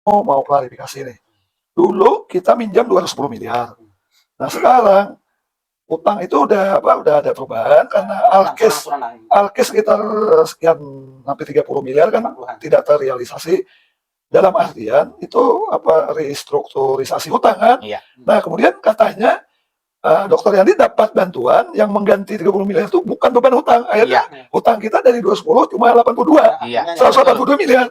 mau klarifikasi nih. Dulu kita minjam 210 miliar. Nah sekarang utang itu udah ada perubahan karena alkes sekitar sekian hampir 30 miliar kan tidak terrealisasi, dalam artian itu restrukturisasi hutang kan. Iya. Nah kemudian katanya Dokter Yandi dapat bantuan yang mengganti 30 miliar itu bukan beban hutang. Akhirnya hutang kita dari 210 cuma 82. Iya. 182 miliar.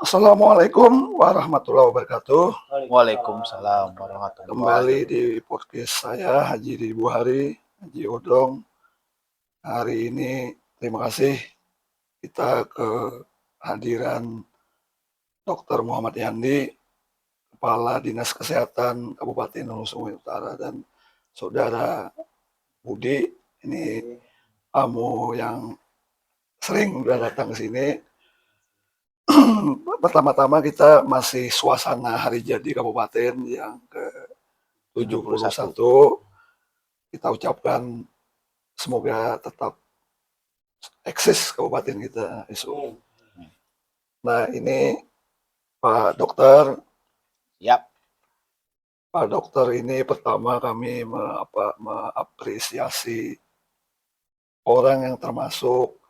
Assalamualaikum warahmatullahi wabarakatuh. Waalaikumsalam warahmatullahi wabarakatuh. Kembali di podcast saya Haji Didi Buhari, Haji Odong. Hari ini terima kasih kita kehadiran Dr. Muhammad Yandi, Kepala Dinas Kesehatan Kabupaten Hulu Sungai Utara, dan Saudara Budi. Ini tamu yang sering udah datang ke sini. Pertama-tama kita masih suasana hari jadi kabupaten yang ke-71. Kita ucapkan semoga tetap eksis kabupaten kita. Nah ini Pak Dokter. Yap. Pak Dokter, ini pertama kami mengapresiasi orang yang termasuk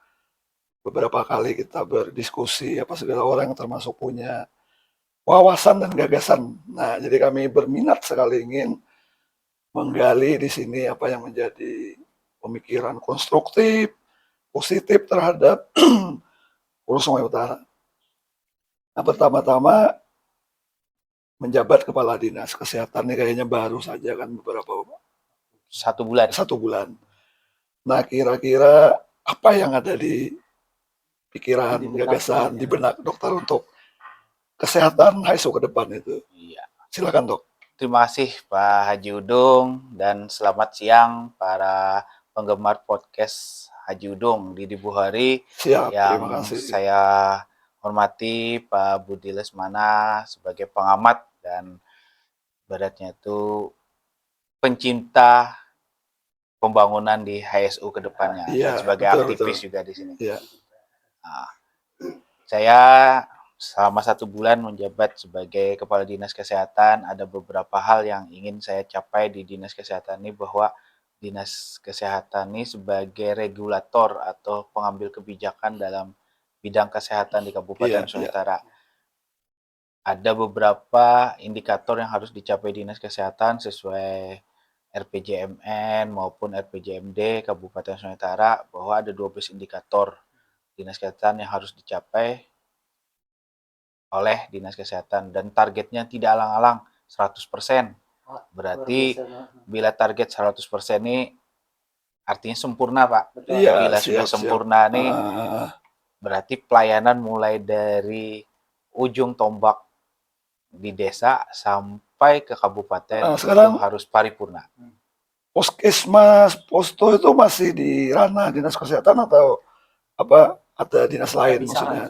beberapa kali kita berdiskusi segala orang yang termasuk punya wawasan dan gagasan. Nah, jadi kami berminat sekali ingin menggali di sini apa yang menjadi pemikiran konstruktif, positif terhadap Hulu Sungai Utara. Nah, pertama-tama menjabat Kepala Dinas Kesehatan ini kayaknya baru saja kan beberapa 1 bulan. 1 bulan. Nah, kira-kira apa yang ada di pikiran, gagasan, di benak dokter untuk kesehatan HSU ke depan itu? Iya. Silakan dok. Terima kasih Pak Haji Udung, dan selamat siang para penggemar podcast Haji Udung Didi Buhari. Siap, yang terima kasih. Saya hormati Pak Budi Lesmana sebagai pengamat dan baratnya itu pencinta pembangunan di HSU ke depannya, Iya, dan sebagai betul, aktivis betul juga di sini. Iya. Nah, saya selama 1 bulan menjabat sebagai Kepala Dinas Kesehatan, ada beberapa hal yang ingin saya capai di Dinas Kesehatan ini, bahwa Dinas Kesehatan ini sebagai regulator atau pengambil kebijakan dalam bidang kesehatan di Kabupaten Sungai Utara. Ada beberapa indikator yang harus dicapai Dinas Kesehatan sesuai RPJMN maupun RPJMD Kabupaten Sungai Utara, bahwa ada 12 indikator Dinas Kesehatan yang harus dicapai oleh Dinas Kesehatan, dan targetnya tidak alang-alang 100%. Berarti bila target 100% ini artinya sempurna, Pak. Iya, bila sudah sempurna nih, berarti pelayanan mulai dari ujung tombak di desa sampai ke kabupaten sekarang itu harus paripurna. Puskesmas, posto itu masih di ranah Dinas Kesehatan atau ada dinas lain maksudnya?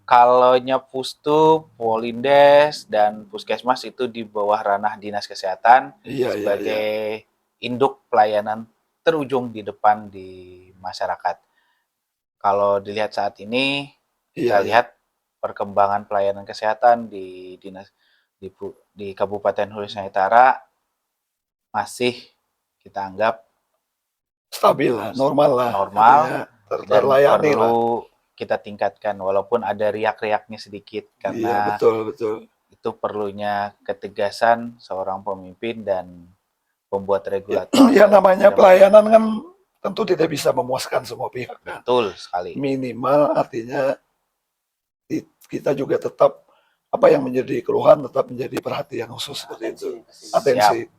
Kalaunya Pustu, Polindes, dan Puskesmas itu di bawah ranah Dinas Kesehatan sebagai induk pelayanan terujung di depan di masyarakat. Kalau dilihat saat ini, kita lihat perkembangan pelayanan kesehatan di Kabupaten Hulu Sungai Utara masih kita anggap stabil lah, normal lah, dan perlu kita tingkatkan, walaupun ada riak-riaknya sedikit, karena betul. itu perlunya ketegasan seorang pemimpin dan pembuat regulator. Ya namanya pelayanan kan tentu tidak bisa memuaskan semua pihak. Betul sekali. Minimal artinya kita juga tetap apa yang menjadi keluhan tetap menjadi perhatian khusus seperti itu. Atensi.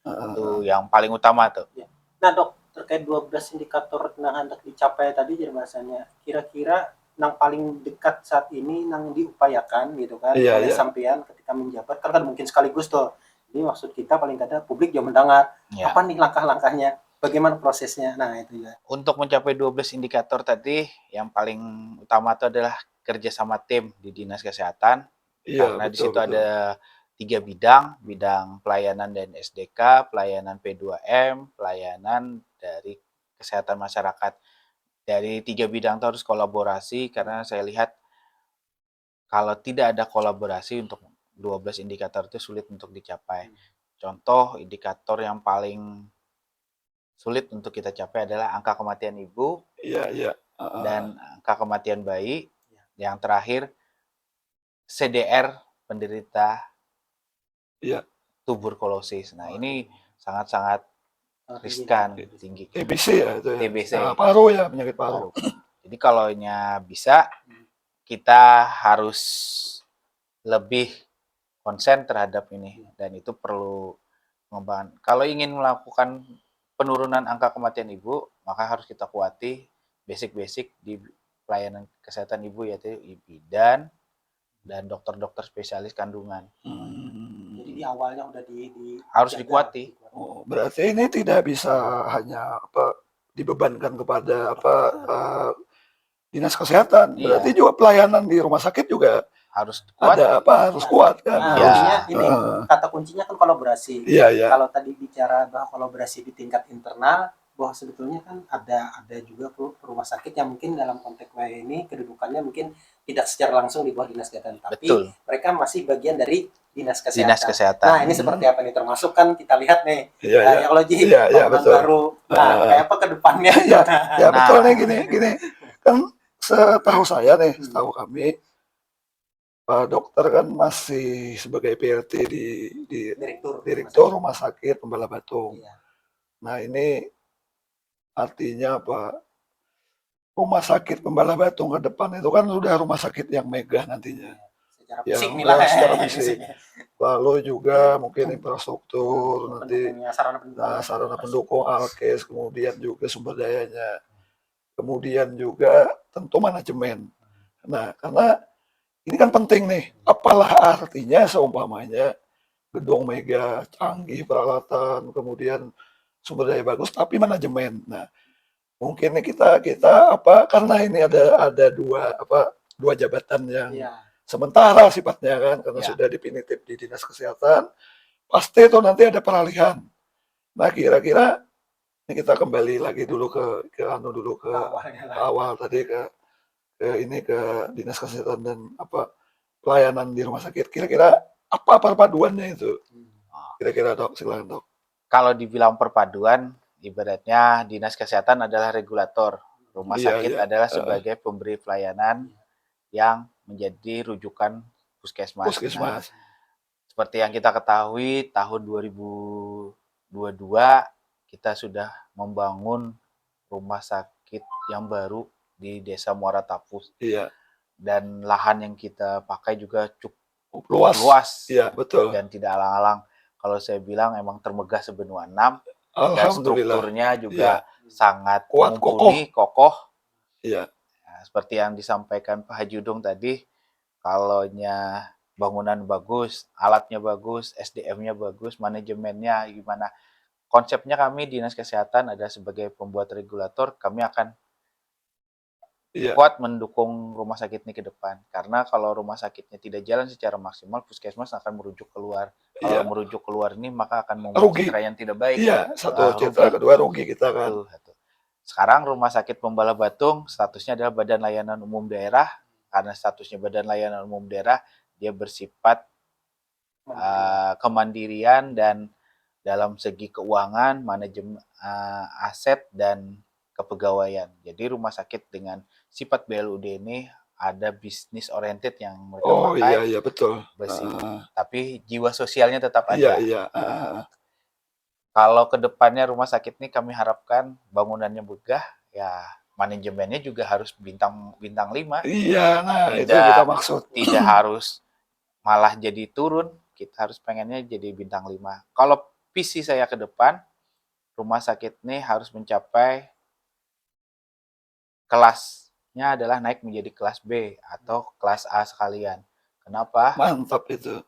Itu yang paling utama tuh. Nah dok, terkait 12 indikator yang hendak dicapai tadi, jadi bahasanya kira-kira yang paling dekat saat ini yang diupayakan gitu kan oleh sampean ketika menjabat, kan mungkin sekaligus tuh. Ini maksud kita paling tidak publik yang mendengar apa nih langkah-langkahnya, bagaimana prosesnya. Nah itu ya. Untuk mencapai 12 indikator tadi, yang paling utama itu adalah kerjasama tim di Dinas Kesehatan, karena di situ ada 3 bidang pelayanan dan SDK, pelayanan P2M, pelayanan dari kesehatan masyarakat. Dari 3 bidang itu harus kolaborasi karena saya lihat kalau tidak ada kolaborasi untuk 12 indikator itu sulit untuk dicapai. Contoh indikator yang paling sulit untuk kita capai adalah angka kematian ibu dan angka kematian bayi. Yang terakhir CDR penderita tuberkulosis. Nah, ini sangat-sangat riskan, tinggi. TBC ya itu ya. TBC. Paru ya, penyakit paru. Jadi kalau bisa kita harus lebih konsen terhadap ini dan itu perlu pengembangan. Kalau ingin melakukan penurunan angka kematian ibu, maka harus kita kuati basic-basic di pelayanan kesehatan ibu yaitu bidan dan dokter-dokter spesialis kandungan. Jadi di awalnya udah harus dikuati. Oh, berarti ini tidak bisa hanya dibebankan kepada dinas kesehatan. Berarti juga pelayanan di rumah sakit juga harus kuat. Harus kuat kan. Artinya ini kata kuncinya kan kolaborasi. Iya. Kalau tadi bicara bahwa kolaborasi di tingkat internal, bahwa sebetulnya kan ada juga rumah sakit yang mungkin dalam konteks ini kedudukannya mungkin tidak secara langsung di bawah dinas kesehatan, tapi mereka masih bagian dari dinas kesehatan. Nah, ini seperti apa nih? Termasuk kan kita lihat nih teknologi baru. Nah, kayak apa ke depannya? Ya betul nih gini. Kan setahu saya nih, setahu kami Pak Dokter kan masih sebagai PLT di Direktur Rumah Sakit Pembala Batung. Nah, ini artinya apa? Rumah Sakit Pembala Batung ke depan itu kan sudah rumah sakit yang megah nantinya. Secara fisik. Lalu juga mungkin infrastruktur nanti, sarana pendukung alkes, kemudian juga sumber dayanya, kemudian juga tentu manajemen. Nah, karena ini kan penting nih, apalah artinya seumpamanya gedung mega, canggih peralatan, kemudian sumber daya bagus, tapi manajemen. Nah, mungkin kita karena ini ada dua jabatan yang sementara sifatnya kan, karena sudah definitif di dinas kesehatan, pasti itu nanti ada peralihan. Nah, kira-kira ini kita kembali lagi dulu ke awal tadi ke dinas kesehatan dan pelayanan di rumah sakit. Kira-kira apa perpaduannya itu? Kira-kira Dok, silakan Dok. Kalau dibilang perpaduan, ibaratnya dinas kesehatan adalah regulator, rumah sakit adalah sebagai pemberi pelayanan yang menjadi rujukan puskesmas. Nah, seperti yang kita ketahui, tahun 2022 kita sudah membangun rumah sakit yang baru di Desa Muara Tapus. Dan lahan yang kita pakai juga cukup luas. Iya, betul. Dan tidak alang-alang. Kalau saya bilang emang termegah sebenua 6. Dan strukturnya juga sangat kuat, mumpuni, kokoh. Iya. Nah, seperti yang disampaikan Pak Haji Udung tadi, kalaunya bangunan bagus, alatnya bagus, SDM-nya bagus, manajemennya gimana. Konsepnya kami dinas kesehatan adalah sebagai pembuat regulator, kami akan kuat mendukung rumah sakit ini ke depan. Karena kalau rumah sakitnya tidak jalan secara maksimal, puskesmas akan merujuk keluar. Kalau merujuk keluar ini, maka akan membuat citra yang tidak baik. Iya, satu citra, kedua rugi kita kan. Sekarang Rumah Sakit Pembala Batung statusnya adalah Badan Layanan Umum Daerah. Karena statusnya Badan Layanan Umum Daerah, dia bersifat kemandirian dan dalam segi keuangan, manajemen aset, dan kepegawaian. Jadi rumah sakit dengan sifat BLUD ini ada bisnis oriented yang mereka pakai. Iya, betul. Tapi jiwa sosialnya tetap ada. Kalau kedepannya rumah sakit ini kami harapkan bangunannya megah, ya manajemennya juga harus bintang 5. Iya, nah itu kita maksud. Tidak harus malah jadi turun, kita harus pengennya jadi bintang 5. Kalau visi saya ke depan, rumah sakit ini harus mencapai kelasnya adalah naik menjadi kelas B atau kelas A sekalian. Kenapa? Mantap itu.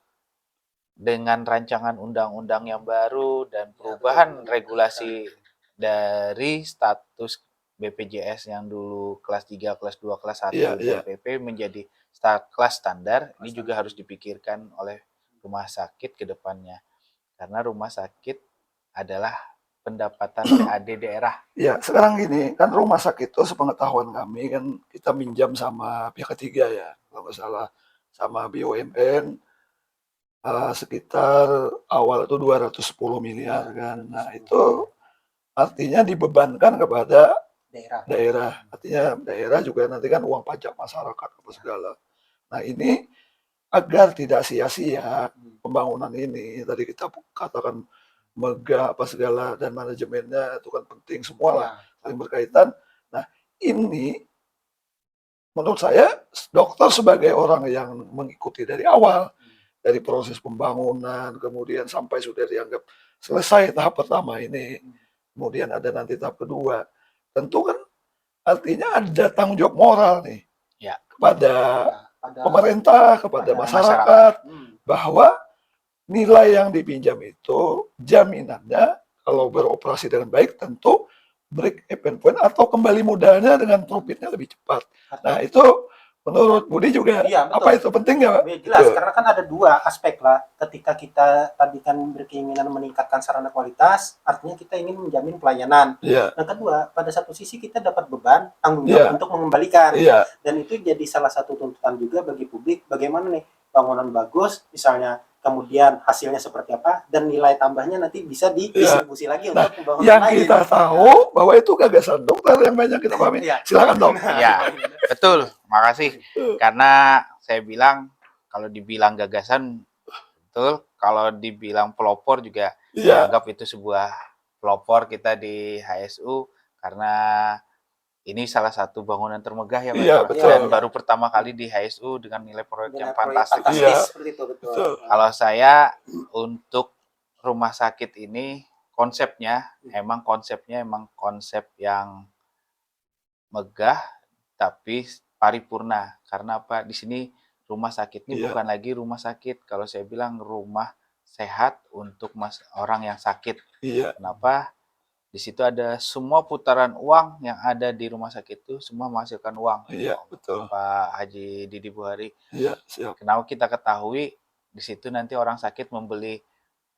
Dengan rancangan undang-undang yang baru dan perubahan regulasi dari status BPJS yang dulu kelas 3, kelas 2, kelas 1 DPP menjadi kelas standar, ini juga harus dipikirkan oleh rumah sakit ke depannya. Karena rumah sakit adalah pendapatan PAD daerah. Ya, sekarang gini, kan rumah sakit itu sepengetahuan kami kan kita minjam sama pihak ketiga ya, kalau nggak salah sama BUMN sekitar awal itu 210 miliar kan. Nah, itu artinya dibebankan kepada daerah. daerah. Artinya daerah juga nanti kan uang pajak masyarakat apa segala. Nah, ini agar tidak sia-sia pembangunan ini, tadi kita katakan megah apa segala dan manajemennya itu kan penting semua lah, saling berkaitan. Nah, ini menurut saya dokter sebagai orang yang mengikuti dari awal, dari proses pembangunan, kemudian sampai sudah dianggap selesai tahap pertama ini, kemudian ada nanti tahap kedua, tentu kan artinya ada tanggung jawab moral nih Ya. kepada pemerintah, kepada masyarakat, bahwa nilai yang dipinjam itu jaminannya kalau beroperasi dengan baik tentu break even point atau kembali modalnya dengan profitnya lebih cepat. Nah, itu menurut Budi juga apa itu penting nggak? Jelas, karena kan ada dua aspek lah. Ketika kita tadi kan berkeinginan meningkatkan sarana kualitas, artinya kita ingin menjamin pelayanan. Yang kedua, pada satu sisi kita dapat beban tanggung jawab untuk mengembalikan. Dan itu jadi salah satu tuntutan juga bagi publik. Bagaimana nih bangunan bagus, misalnya kemudian hasilnya seperti apa, dan nilai tambahnya nanti bisa didistribusi lagi untuk pembangunan yang lain. Kita tahu bahwa itu gagasan dokter yang banyak kita pahami. Silakan dok. Ya, betul. Makasih. Karena saya bilang kalau dibilang gagasan betul, kalau dibilang pelopor juga dianggap itu sebuah pelopor kita di HSU karena ini salah satu bangunan termegah ya Pak. Dan baru pertama kali di HSU dengan nilai proyek yang fantastis. Betul. Kalau saya untuk rumah sakit ini konsepnya emang konsep yang megah tapi paripurna. Karena apa? Di sini rumah sakit ini bukan lagi rumah sakit. Kalau saya bilang rumah sehat untuk orang yang sakit. Kenapa? Di situ ada semua putaran uang yang ada di rumah sakit itu semua menghasilkan uang. Iya, betul. Pak Haji Didi Buhari. Iya, siap. Kenapa kita ketahui di situ nanti orang sakit membeli,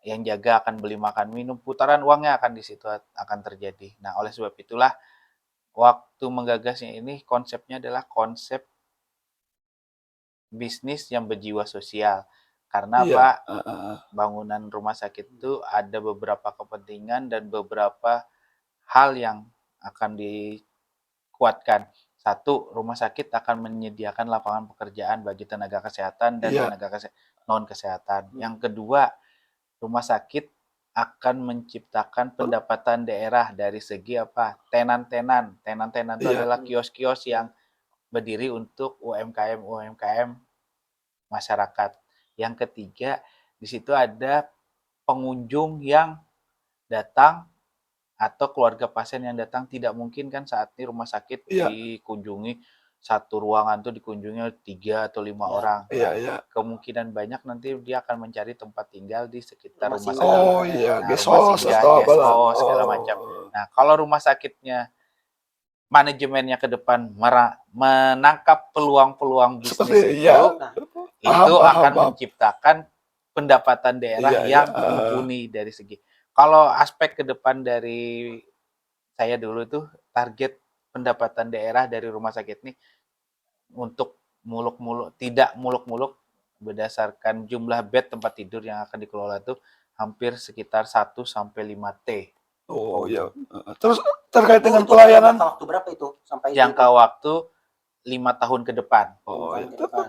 yang jaga akan beli makan minum, putaran uangnya akan di situ akan terjadi. Nah, oleh sebab itulah waktu menggagasnya ini konsepnya adalah konsep bisnis yang berjiwa sosial. Karena Pak, bangunan rumah sakit itu ada beberapa kepentingan dan beberapa hal yang akan dikuatkan. Satu, rumah sakit akan menyediakan lapangan pekerjaan bagi tenaga kesehatan dan tenaga non kesehatan. Yang kedua, rumah sakit akan menciptakan pendapatan daerah dari segi apa? Tenan-tenan. Tenan-tenan itu adalah kios-kios yang berdiri untuk UMKM masyarakat. Yang ketiga, di situ ada pengunjung yang datang atau keluarga pasien yang datang. Tidak mungkin kan saat ini rumah sakit dikunjungi satu ruangan tuh dikunjungi 3 atau 5 orang. Kemungkinan banyak nanti dia akan mencari tempat tinggal di sekitar rumah sakit. Gesos segala macam. Nah, kalau rumah sakitnya manajemennya ke depan menangkap peluang-peluang bisnis itu akan menciptakan pendapatan daerah yang mumpuni dari segi. Kalau aspek ke depan dari saya dulu tuh target pendapatan daerah dari rumah sakit ini untuk tidak muluk-muluk berdasarkan jumlah bed tempat tidur yang akan dikelola itu hampir sekitar 1 sampai 5 T. Oh iya. Terus terkait dengan pelayanan waktu berapa itu sampai jangka waktu 5 tahun ke depan.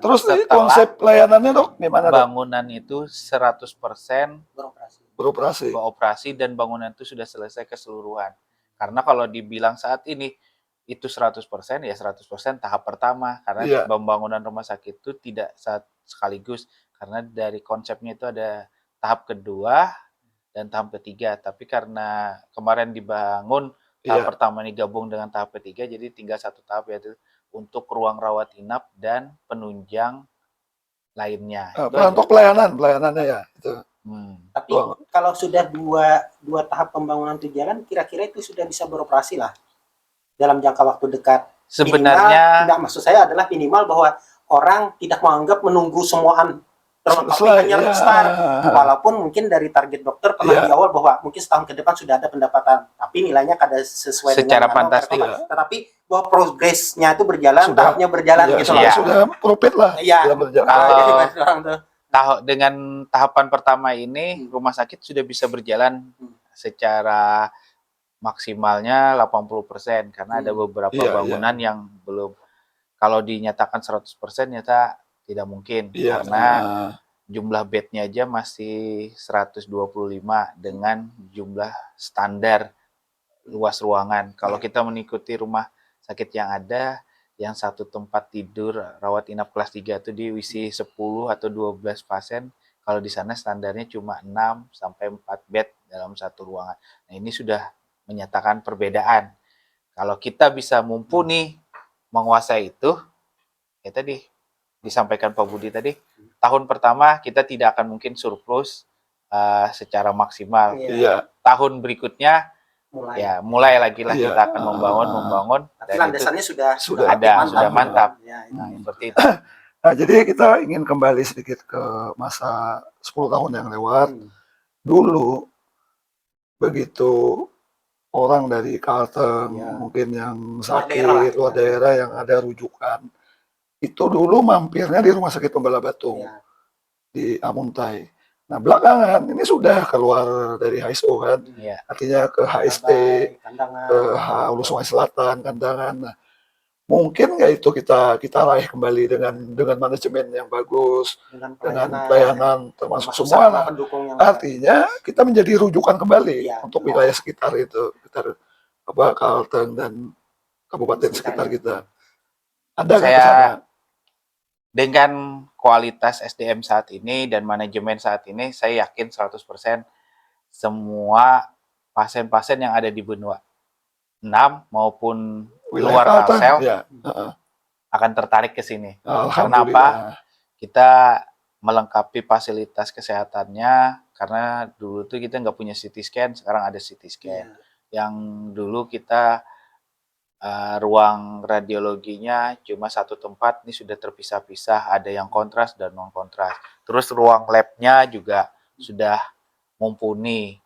Terus konsep pelayanannya dok gimana dok? Bangunan itu 100% beroperasi dan bangunan itu sudah selesai keseluruhan. Karena kalau dibilang saat ini itu 100% ya 100% tahap pertama karena pembangunan rumah sakit itu tidak sekaligus karena dari konsepnya itu ada tahap kedua dan tahap ketiga. Tapi karena kemarin dibangun tahap pertama ini gabung dengan tahap ketiga jadi tinggal satu tahap yaitu untuk ruang rawat inap dan penunjang lainnya. Untuk pelayanannya ya itu. Tapi kalau sudah dua tahap pembangunan itu jalan, kira-kira itu sudah bisa beroperasi lah dalam jangka waktu dekat. Sebenarnya maksud saya adalah minimal bahwa orang tidak menganggap menunggu semuaan tapi Selesai, hanya ya. start. Walaupun mungkin dari target dokter pernah Ya. di awal bahwa mungkin setahun ke depan sudah ada pendapatan, tapi nilainya kada sesuai Secara dengan fantastik. tetapi bahwa progresnya itu berjalan, Sudah. tahapnya berjalan Ya, gitu Iya. sudah profit lah. Iya. Sudah berjalan. Kalau- Jadi orang tuh. Dengan tahapan pertama ini, rumah sakit sudah bisa berjalan secara maksimalnya 80% karena ada beberapa Iya, bangunan yang belum, kalau dinyatakan 100% nyata tidak mungkin Iya. karena jumlah bednya aja masih 125 dengan jumlah standar luas ruangan. Kalau kita mengikuti rumah sakit yang ada, yang satu tempat tidur rawat inap kelas 3 itu diisi 10 atau 12 pasien, kalau di sana standarnya cuma 6 sampai 4 bed dalam satu ruangan. Nah, ini sudah menyatakan perbedaan. Kalau kita bisa mumpuni menguasai itu, ya tadi disampaikan Pak Budi tadi, tahun pertama kita tidak akan mungkin surplus secara maksimal. Iya. Tahun berikutnya mulai lagi lah Iya. kita akan membangun Tapi dan itu landasannya sudah ada, sudah mantap. Ya, Nah, seperti itu. Nah, jadi kita ingin kembali sedikit ke masa 10 tahun yang lewat. Dulu begitu orang dari Kalteng, mungkin yang sakit, luar daerah yang ada rujukan, itu dulu mampirnya di Rumah Sakit Pembala Batung di Amuntai. Nah, belakangan ini sudah keluar dari HSO kan, artinya ke HST, ke Hulu Sungai Selatan, Kandangan. Nah, mungkin nggak itu kita raih kembali dengan manajemen yang bagus, dengan pelayanan termasuk semua lah. Artinya kita menjadi rujukan kembali untuk wilayah sekitar itu, sekitar Kalteng dan kabupaten sekitar kita. Ada nggak kesana? Dengan kualitas SDM saat ini dan manajemen saat ini, saya yakin 100% semua pasien-pasien yang ada di benua 6 maupun luar Kalsel akan tertarik ke sini. Karena apa? Kita melengkapi fasilitas kesehatannya, karena dulu tuh kita nggak punya CT scan, sekarang ada CT scan. Yang dulu kita ruang radiologinya cuma satu tempat, ini sudah terpisah-pisah, ada yang kontras dan non kontras. Terus ruang labnya juga sudah mumpuni,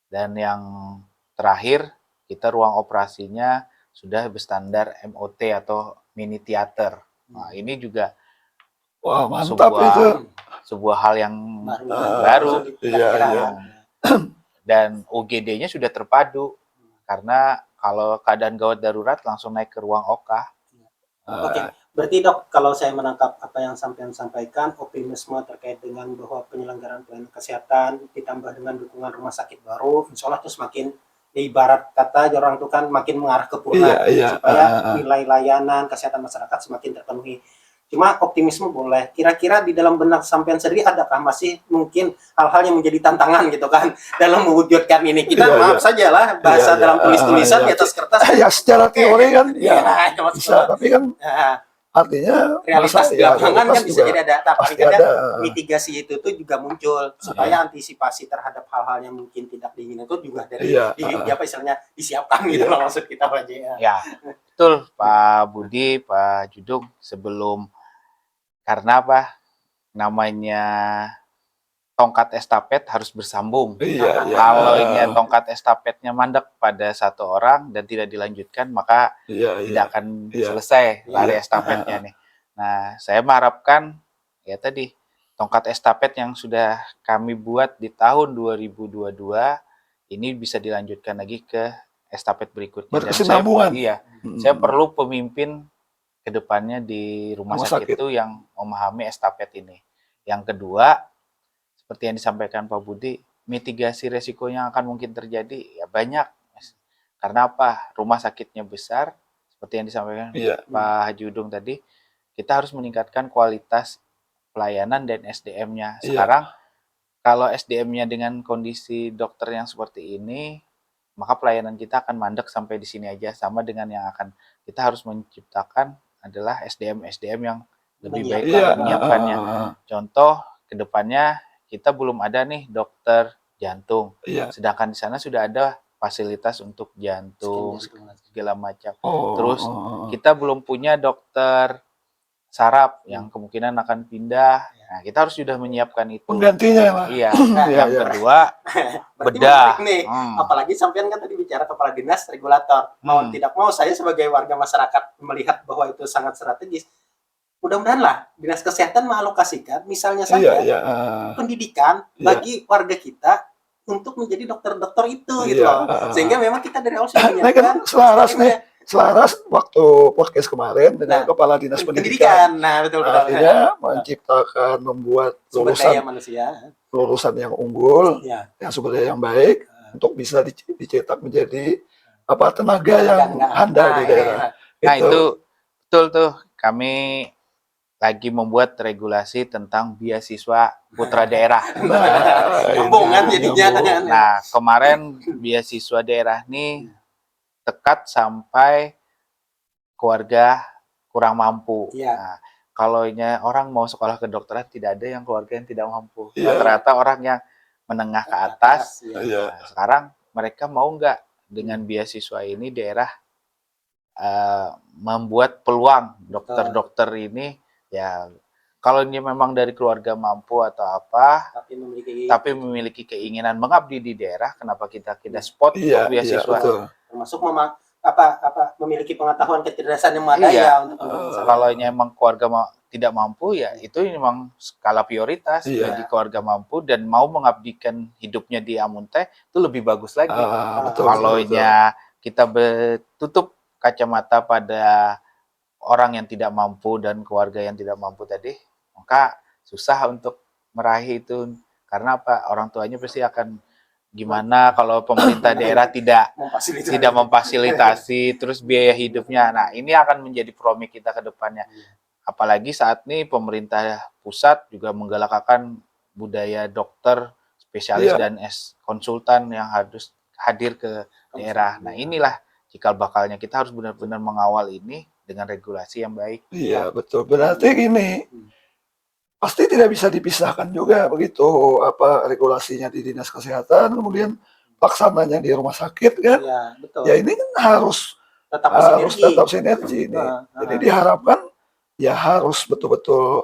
dan yang terakhir kita ruang operasinya sudah berstandar MOT atau mini theater. Nah, ini juga mantap itu. Sebuah hal yang baru. Iya. Dan UGD-nya sudah terpadu, karena kalau keadaan gawat darurat langsung naik ke ruang OKA. Oke, berarti Dok, kalau saya menangkap apa yang sampean sampaikan, optimisme terkait dengan bahwa penyelenggaraan pelayanan kesehatan ditambah dengan dukungan rumah sakit baru, insya Allah terus makin, ya ibarat kata orang itu kan makin mengarah ke purna, supaya nilai layanan kesehatan masyarakat semakin terpenuhi. Cuma optimisme boleh. Kira-kira di dalam benak sampean sendiri adakah masih mungkin hal-hal yang menjadi tantangan gitu kan dalam mewujudkan ini? Kita maaf saja lah bahasa dalam tulis-tulisan di atas kertas. Ya secara teori kan bisa, tapi kan artinya realitas di lapangan kan bisa jadi ada. Tapi kadang mitigasi itu tuh juga muncul supaya antisipasi terhadap hal-hal yang mungkin tidak diinginkan itu juga dari apa istilahnya disiapkan gitu loh, maksud kita Pak J. Ya, betul Pak Budi, Pak Judung. Karena apa? Namanya tongkat estafet harus bersambung. Kalau ini tongkat estafetnya mandek pada satu orang dan tidak dilanjutkan, maka tidak akan selesai lari estafetnya nih. Nah, saya mengharapkan ya tadi tongkat estafet yang sudah kami buat di tahun 2022 ini bisa dilanjutkan lagi ke estafet berikutnya. Berkesinambungan. Saya perlu pemimpin kedepannya di rumah sakit itu yang memahami estafet ini. Yang kedua, seperti yang disampaikan Pak Budi, mitigasi resiko yang akan mungkin terjadi ya banyak. Karena apa? Rumah sakitnya besar, seperti yang disampaikan Pak Haji Udung tadi, kita harus meningkatkan kualitas pelayanan dan SDM-nya. Sekarang kalau SDM-nya dengan kondisi dokter yang seperti ini, maka pelayanan kita akan mandek sampai di sini aja. Sama dengan yang akan kita harus menciptakan adalah SDM yang lebih baik menyiapkannya. Contoh kedepannya kita belum ada nih dokter jantung, sedangkan di sana sudah ada fasilitas untuk jantung segala macam. Terus kita belum punya dokter saraf yang kemungkinan akan pindah. Nah, kita harus sudah menyiapkan itu. Penggantinya lah. Iya. Iya, Yang iya. kedua, Berarti bedah. menarik nih. Apalagi sampean kan tadi bicara kepala dinas regulator. Mau tidak mau saya sebagai warga masyarakat melihat bahwa itu sangat strategis. Mudah-mudahan lah dinas kesehatan mengalokasikan misalnya saja Iya, iya. pendidikan bagi warga kita untuk menjadi dokter-dokter itu gitu loh. Sehingga memang kita dari awal sudah Nah, kan selaras waktu podcast kemarin dengan Kepala Dinas Pendidikan. Nah, betul. Artinya menciptakan, membuat sumber daya manusia, lulusan yang unggul, yang sumber daya yang baik untuk bisa dicetak menjadi tenaga yang handal di daerah. Nah, itu betul tuh. Kami lagi membuat regulasi tentang beasiswa putra daerah. Nyambungan jadinya. Nah, kemarin beasiswa daerah ini dekat sampai keluarga kurang mampu. Nah, kalau orang mau sekolah kedokteran tidak ada yang keluarga yang tidak mampu. Rata-rata orang yang menengah ke atas. Nah, sekarang mereka mau nggak dengan beasiswa ini daerah membuat peluang dokter-dokter ini ya. Kalau ini memang dari keluarga mampu atau apa, tapi memiliki keinginan mengabdi di daerah, kenapa kita spot untuk beasiswa? Termasuk memiliki pengetahuan kecerdasan yang memadai untuk kalau emang keluarga tidak mampu ya itu memang skala prioritas bagi keluarga mampu dan mau mengabdikan hidupnya di Amunte itu lebih bagus lagi. Kalau kita tutup kacamata pada orang yang tidak mampu dan keluarga yang tidak mampu tadi, maka susah untuk meraih itu. Karena apa? Orang tuanya pasti akan gimana kalau pemerintah daerah tidak memfasilitasi terus biaya hidupnya. Nah, ini akan menjadi promi kita ke depannya. Apalagi saat ini pemerintah pusat juga menggalakkan budaya dokter spesialis dan konsultan yang harus hadir ke daerah. Nah, inilah cikal bakalnya. Kita harus benar-benar mengawal ini dengan regulasi yang baik. Iya, betul. Berarti gini, pasti tidak bisa dipisahkan juga begitu regulasinya di dinas kesehatan, kemudian pelaksananya di rumah sakit kan? Iya, betul. Ya ini kan harus tetap sinergi ini. Jadi diharapkan ya harus betul-betul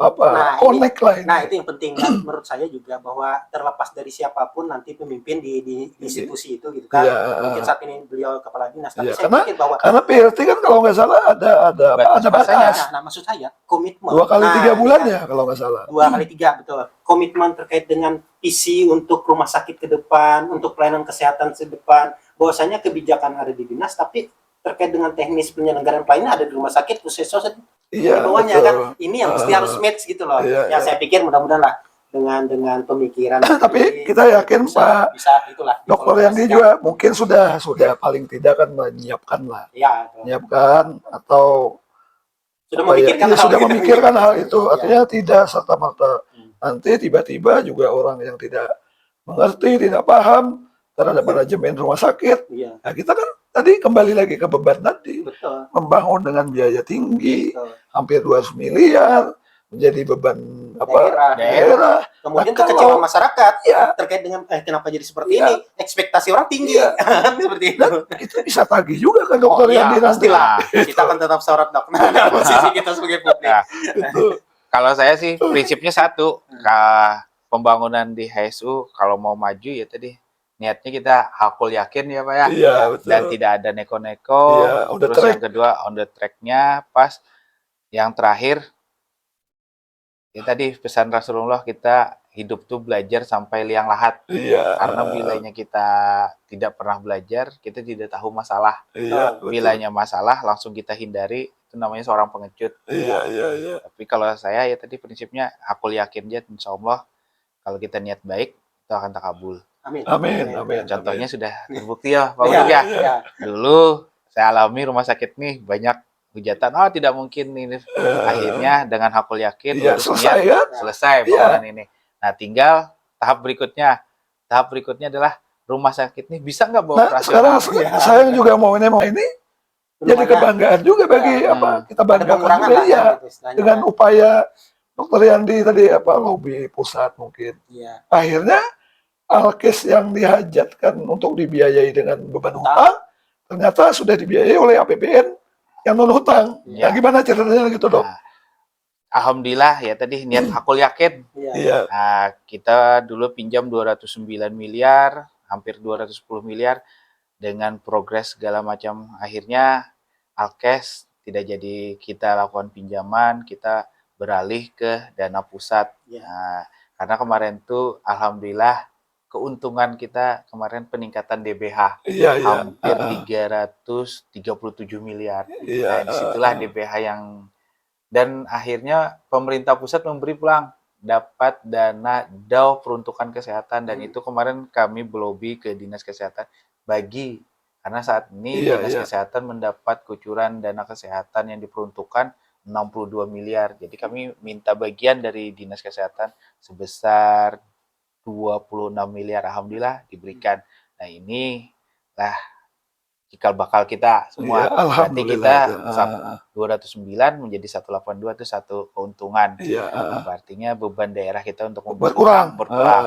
connect lah ini. Nah, itu yang penting kan menurut saya juga bahwa terlepas dari siapapun nanti pemimpin di institusi itu gitu kan. Mungkin saat ini beliau kepala dinas, tapi saya pikir bahwa karena PRT kan kalau nggak salah ada batas. Nah, maksud saya komitmen 2 kali 3 bulan ya kalau nggak salah. 2 kali 3 betul. Komitmen terkait dengan visi untuk rumah sakit ke depan, untuk pelayanan kesehatan ke depan, bahwasanya kebijakan ada di dinas tapi terkait dengan teknis penyelenggaraan pelayanan ada di rumah sakit khususnya bawahnya kan. Ini yang mesti harus match gitu loh. Saya pikir mudah-mudahan lah dengan pemikiran. Tapi kita yakin Pak Dokter Yandi juga mungkin sudah paling tidak kan menyiapkan lah. Menyiapkan atau sudah memikirkan hal itu. Artinya tidak serta-merta nanti tiba-tiba juga orang yang tidak mengerti, tidak paham terhadap manajemen rumah sakit. Nah, kita kan tadi kembali lagi ke beban tadi. Membangun dengan biaya tinggi, hampir 200 miliar, menjadi beban daerah. Kemudian kekecewaan masyarakat terkait dengan kenapa jadi seperti ini, ekspektasi orang tinggi seperti itu. Itu bisa tagih juga kan dokter yang pastilah. Kita akan tetap sorot dok. Nah, posisi kita sebagai publik. Kalau saya sih prinsipnya satu, pembangunan di HSU kalau mau maju ya tadi niatnya kita hakul yakin ya Pak ya. Betul. Dan tidak ada neko-neko. Terus yang kedua on the track-nya pas. Yang terakhir ya tadi pesan Rasulullah, kita hidup tuh belajar sampai liang lahat. Karena bilanya kita tidak pernah belajar, kita tidak tahu masalah. Bilanya masalah langsung kita hindari, itu namanya seorang pengecut. Tapi kalau saya ya tadi prinsipnya hakul yakin aja, insya Allah kalau kita niat baik itu akan takabul. Amin. Contohnya sudah terbukti ya Pak Budi ya. Dulu saya alami rumah sakit nih banyak hujatan, tidak mungkin ini. Akhirnya dengan hakul yakin selesai bangunan ini. Nah, tinggal tahap berikutnya. Tahap berikutnya adalah rumah sakit nih bisa nggak bawa operasional? Sekarang saya juga mau ini jadi kebanggaan juga bagi kita banggakan juga dengan upaya Dokter Yandi tadi lobby pusat mungkin. Akhirnya alkes yang dihajatkan untuk dibiayai dengan beban hutang ternyata sudah dibiayai oleh APBN yang non hutang. Nah, gimana ceritanya gitu dok? alhamdulillah ya tadi niat hakul yakin. Iya. Iya. Nah, kita dulu pinjam 209 miliar, hampir 210 miliar dengan progres segala macam. Akhirnya Alkes tidak jadi kita lakukan pinjaman, kita beralih ke dana pusat. Iya. Nah, karena kemarin tuh alhamdulillah keuntungan kita kemarin peningkatan DBH Iya, iya. hampir 337 miliar. Iya, Nah, disitulah DBH yang dan akhirnya pemerintah pusat memberi pulang dapat dana DAW peruntukan kesehatan dan itu kemarin kami belobi ke Dinas Kesehatan bagi karena saat ini Iya, Dinas iya. Kesehatan mendapat kucuran dana kesehatan yang diperuntukkan 62 miliar. Jadi kami minta bagian dari Dinas Kesehatan sebesar 26 miliar. Alhamdulillah diberikan. Nah, ini lah cikal bakal kita semua. Iya, Berarti alhamdulillah kita itu. 209 menjadi 182 itu satu keuntungan. Iya, Artinya beban daerah kita untuk berkurang. berkurang.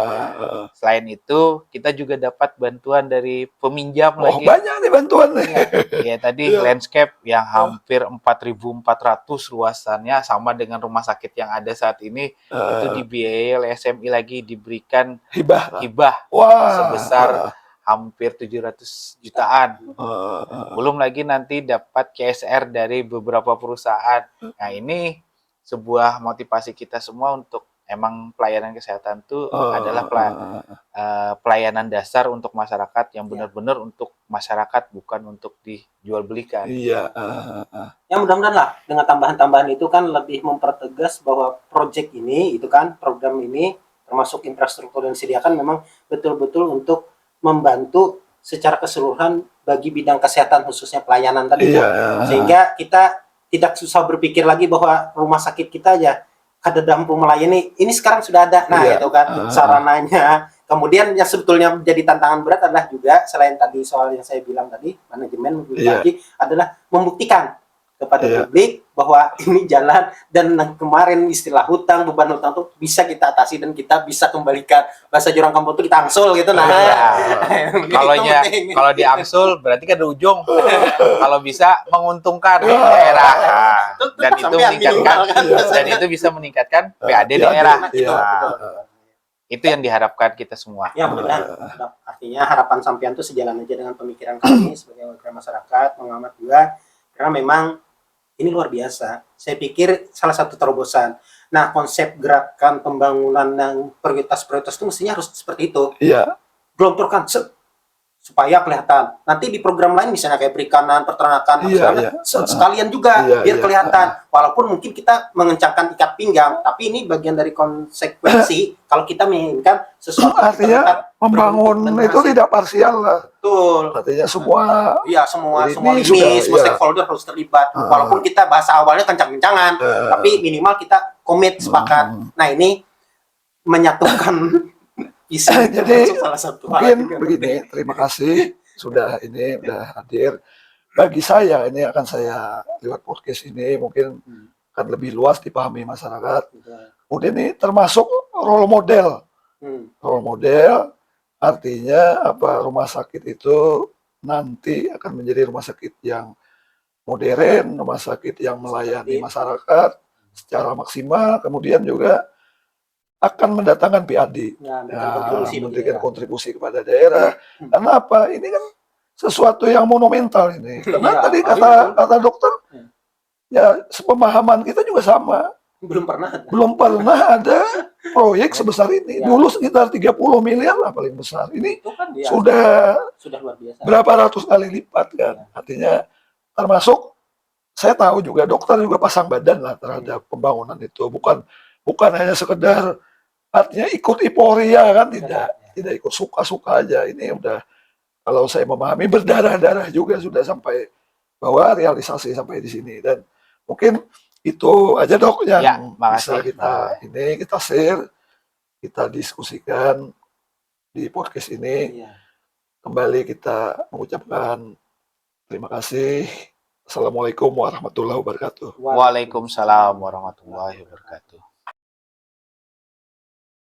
Selain itu, kita juga dapat bantuan dari peminjam Oh, lagi. banyak nih bantuan nih. Ya tadi Iya. landscape yang hampir 4.400 luasannya sama dengan rumah sakit yang ada saat ini itu dibiayai oleh SMI lagi diberikan Hibah. hibah sebesar hampir 700 jutaan. Belum lagi nanti dapat CSR dari beberapa perusahaan. Nah, ini sebuah motivasi kita semua untuk emang pelayanan kesehatan itu adalah pelayanan dasar untuk masyarakat yang benar-benar untuk masyarakat, bukan untuk dijual belikan. Iya. Ya mudah-mudahan lah dengan tambahan-tambahan itu kan lebih mempertegas bahwa proyek ini itu kan program ini termasuk infrastruktur yang disediakan memang betul-betul untuk membantu secara keseluruhan bagi bidang kesehatan khususnya pelayanan tadi. Iya. Sehingga kita tidak susah berpikir lagi bahwa rumah sakit kita ya kada mampu melayani, ini sekarang sudah ada. Nah, Iya. itu kan sarananya. Kemudian yang sebetulnya menjadi tantangan berat adalah juga selain tadi soal yang saya bilang tadi, manajemen lagi adalah membuktikan kepada publik bahwa ini jalan dan kemarin istilah hutang, beban hutang itu bisa kita atasi dan kita bisa kembalikan. Bahasa Jurang kampung itu kita angsul gitu. Nah, kalau diangsul berarti kan di ujung. Kalau bisa menguntungkan daerah dan itu meningkatkan dan itu bisa meningkatkan PAD daerah. Itu yang diharapkan kita semua. Ya mudah-mudahan. Artinya harapan sampean itu sejalan aja dengan pemikiran kami sebagai warga masyarakat, pengamat juga. Karena memang ini luar biasa. Saya pikir salah satu terobosan. Nah, konsep gerakan pembangunan yang prioritas-prioritas itu mestinya harus seperti itu. Iya. Gelontorkan supaya kelihatan. Nanti di program lain misalnya kayak perikanan, peternakan, sekalian juga biar kelihatan. Walaupun mungkin kita mengencangkan ikat pinggang, tapi ini bagian dari konsekuensi kalau kita menginginkan sesuatu. Artinya membangun itu tidak parsial lah. Betul. Artinya semua. Iya, semua stakeholder harus terlibat. Walaupun kita bahasa awalnya kencang-kencangan, tapi minimal kita komit sepakat. Nah, ini menyatukan jadi mungkin begini, terima kasih sudah hadir. Bagi saya ini akan saya lewat podcast ini mungkin akan lebih luas dipahami masyarakat. Kemudian ini termasuk role model. Role model artinya apa, rumah sakit itu nanti akan menjadi rumah sakit yang modern, rumah sakit yang melayani masyarakat secara maksimal, kemudian juga akan mendatangkan PAD, memberikan kontribusi kepada daerah. Karena apa? Ini kan sesuatu yang monumental ini. Karena tadi kata dokter, ya sepemahaman kita juga sama. Belum pernah ada proyek sebesar ini. Dulu sekitar 30 miliar lah paling besar. Ini sudah luar biasa. Berapa ratus kali lipat kan. Artinya termasuk saya tahu juga dokter juga pasang badan lah terhadap pembangunan itu. Bukan hanya sekedar artinya ikut euforia kan, tidak ikut suka-suka aja. Ini udah, kalau saya memahami, berdarah-darah juga sudah sampai bahwa realisasi sampai di sini. Dan mungkin itu aja Dok yang bisa kita share, kita diskusikan di podcast ini. Kembali kita mengucapkan terima kasih. Assalamualaikum warahmatullahi wabarakatuh. Waalaikumsalam warahmatullahi wabarakatuh.